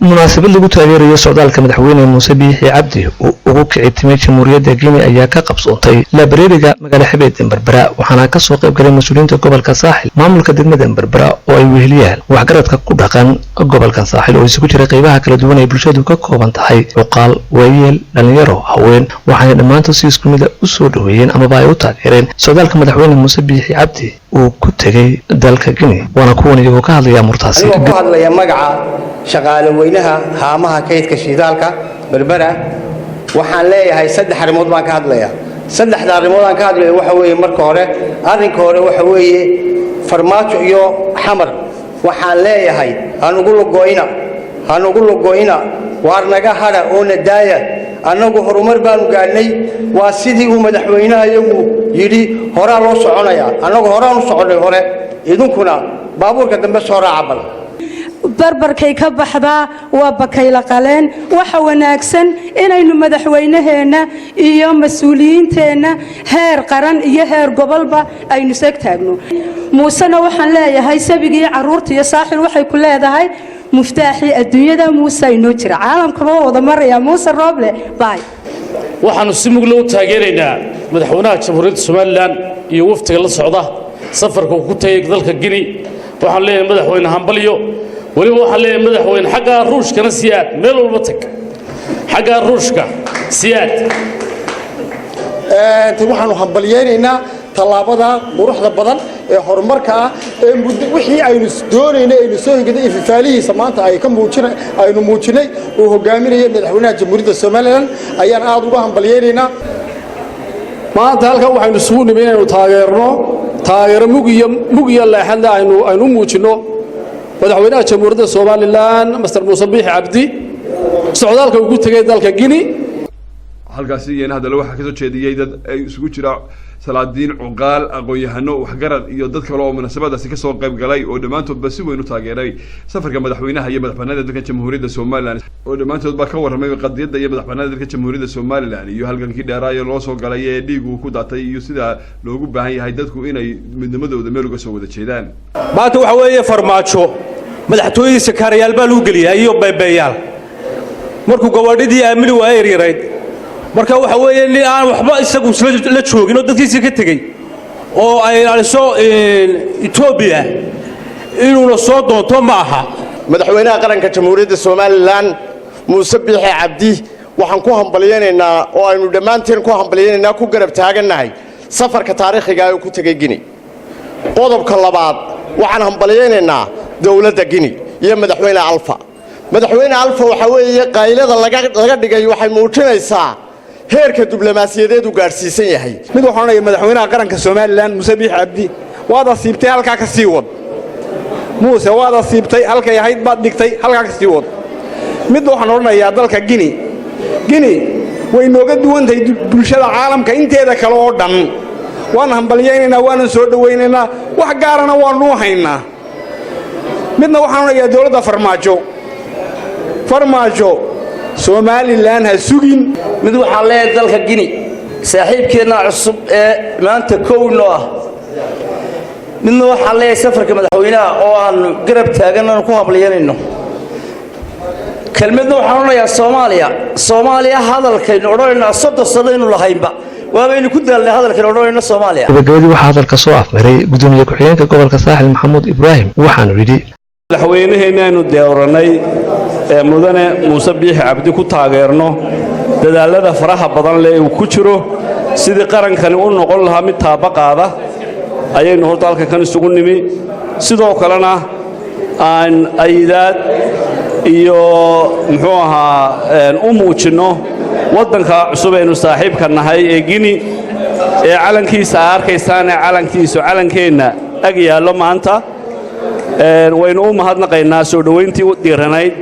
munaasabad lagu taageerayo socdaalka madaxweyne Muuse Biixi Cabdi oo ugu kicay timay Jamhuuriyadda Guinea ayaa ka qabsoontay Laabreeriga magaalada Xabeed Berbera waxaana ka soo qayb galay mas'uuliyiinta gobolka Saaxil maamulka degmada Berbera oo ay weheliyaan waxgaradka ku dhaqan gobolka Saaxil oo isugu jira qaybaha kala duwan ee bulshadu ka kooban tahay uqaal waayeel dhalinyaro haween waxaana dhammaantood si isku mid ah u soo dhaweeyeen ama ay u taageereen socdaalka madaxweyne Muuse Biixi Cabdi oo ku tagay dalka Guinea waana kuwan iyagoo ka hadlaya murtaasi ka hadlaya magaca shaqaale weynaha haamaha kaydka shidaalka Berbera waxaan leeyahay saddex arrimood baan ka hadlayaa saddexda arrimood aan ka hadlayo waxa weeye marka hore arrinka hore waxa weeye farmaajo iyo xamar waxaan leeyahay anugu lugoyna waar naga hada oo nadaaya anagu horumar baanu gaadhnay waa sidii uu madaxweynaha iyagu yiri hore loo soconaya anagu hore u soconay hore idinkuna baabuurka dambe soo raacabal barbarkay ka baxdaa waa bakayla qaleen waxa wanaagsan inaynu madaxweynaheena iyo mas'uuliyiinteena heer qaran iyo heer gobolba aynu soo taagno muusana waxaan leeyahay sabigii caruurta iyo saaxil waxay ku leedahay muftaaxi adduunyada Muuse inoo jira caalamka wada maraya Muuse Rooble baay waxaanu si mug loo taageeraynaa madaxweynaha Jamhuuriyadda Soomaaliland iyo waftiga la socda safarka ku tagay dalka Guinea waxaan leeyahay madaxweyne hambaliyo waliba waxaan leeyahay madaxweyne xagga ruushkana siyaad meel walba tag xagga ruushka siyaad waxaanu hambaliyeenaynaa talaabada quruxda badan ee horumarka ah ee wixii aynu doonaynay aynu soo higaday ifaalihiisa maanta aynu muujinay oo hogaaminaya madaxweynaha Jamhuuriyadda Soomaaliland ayaan aad uga hambaliyeenaynaa maanta halkan waxaynu isugu nimay inaynu taageero mug iyo leexad aynu muujino madaxweynaha Jamhuuriyadda Soomaaliland Mr. Muuse Biixi Cabdi socdaalka ugu tagay dalka Guinea halkaasi iyana hadal waxa ka soo jeediyay dad ay isugu jira salaadiin uqaal aqoon-yahano waxgarad iyo dad kale oo munaasabadaasi ka soo qayb galay oo dhamaantoodba si weyn u taageeray safarka madaxweynaha iyo madaxbannaanida dalka Jamhuuriyadda Soomaaliland oo dhamaantoodba ka warramay qadiyadda iyo madaxbannaanida dalka Jamhuuriyadda Soomaaliland iyo halkankii dheeraayo loo soo galay ee dhiigu ku daatay iyo sida loogu baahan yahay dadku inay midnimadooda meel uga soo wada jeedaan maanta waxa weeye farmaajo madaxtooyadiisa kaarayaal baa lagu geliyay iyo beebeeyaal markuu gobadhidii aamini waa yaryarayd marka waxa weeye in aan waxba isagu la joogin oo dadkiisa ka tagay oo ay ilaaliso Ethiopia inuu soo doonto ma aha madaxweynaha qaranka Jamhuuriyadda Soomaaliland Muuse Biixi Cabdi waxaan ku hambaliyeenaynaa oo aynu dhamaanteen ku hambaliyeenaynaa ku garab taaganahay safarka taariikhiga ah ee ku tagay Guinea qodobka labaad waxaan hambaliyeenaynaa dawladda Guinea iyo madaxweynaha Alpha waxa weeye qaylada laga dhigay waxay muujinaysaa heerka diblomaasiyadeed u gaarsiisan yahay mid waxaan leeyahay madaxweynaha qaranka Soomaaliland Muuse Biixi Cabdi waada siibtay halka ka sii wad Muuse waada siibtay halka yahayd baad dhigtay halka ka sii wad mid waxaan oranayaa dalka Guinea way nooga duwan tahay bulshada caalamka inteeda kale oo dhan waan hambaliyeenaynaa waan soo dhaweynaynaa wax gaarana waan u haynaa midna waxaan oranayaa dawladda farmaajo Soomaaliland ha sugin mid waxa leeyahay dalka Guinea saaxiibkeena cusub ee maanta koowno ah midna waxa leeyahay safarka madaxweynaha oo aan garab taaganano ku hambalyeynayno kelmadna waxaan oranayaa Soomaaliya hadalkaynu odhanayna 30 sano inuu lahaynba waabaynu ku daalnay hadalkaynu odhanayna Soomaaliya gabagabadii waxaa hadalka soo afmaray gudoomiye ku-xigeenka gobolka Saaxil Maxamuud Ibraahim waxaanu yidhi madaxweynaheena aynu dooranay mudane Muuse Biixi Cabdi ku taageerno dadaalada faraha badan leh uu ku jiro sidii qarankani u noqon lahaa mid taabaqaada ayaynu horta halka kan isugu nimi sidoo kalena aan aydaad iyo muxuu ahaa u muujino wadanka cusub aynu saaxiibka nahay ee Guinea ee calankiisa arkaysaan calankeena ag yaalo maanta waynu u mahadnaqaynaa soo dhaweyntii u diiranayd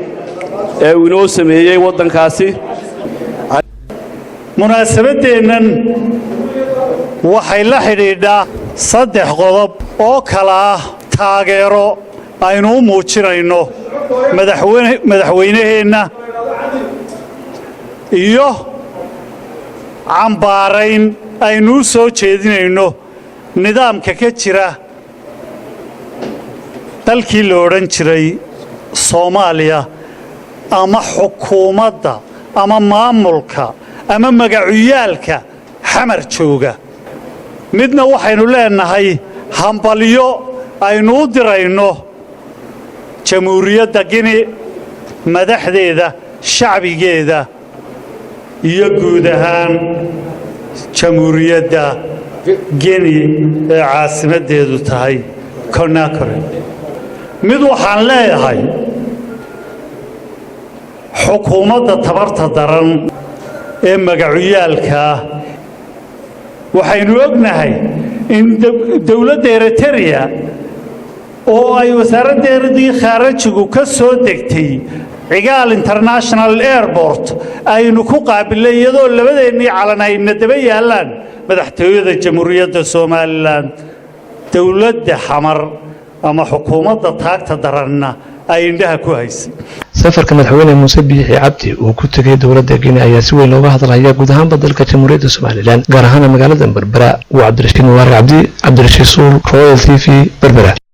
ee uu inoo sameeyay wadankaasi munaasabadeennan waxay la xidhiidhaa saddex qodob oo kala ah taageero aynu u muujinayno madaxweynaheenna iyo cambaarayn aynu u soo jeedinayno nidaamka ka jira dalkii la odhan jiray Soomaaliya ama xukuumadda ama maamulka ama magacuyaalka xamar jooga midna waxaynu leenahay hambalyo aynu u dirayno jamhuuriyadda Gini madaxdeeda shacbigeeda iyo guud ahaan jamhuuriyadda Gini ee caasimadeedu tahay Conakry mid waxaan leeyahay xukuumadda tabarta daran ee magacuyaalka waxaynu ognahay in dawladda Eritrea oo ay wasaaraddeedii khaarijigu ka soo degtay Cigaal International Airport aynu ku qaabilay iyadoo labadeennii calan ayna daba yaalaan madaxtooyada jamhuuriyadda Soomaaliland dawladda xamar ama xukuumadda taagta daranna ay indhaha ku haysay safarka madaxweyne Muuse Biixi Cabdi uu ku tagay dowladda Gini ayaa si weyn looga hadlayaa guud ahaan dalka jamhuuriyadda Soomaaliland gaar ahaan magaalada Berbera waa Cabdirashiid Mubarak Cabdi Cabdirashiid Suul Royal TV Berbera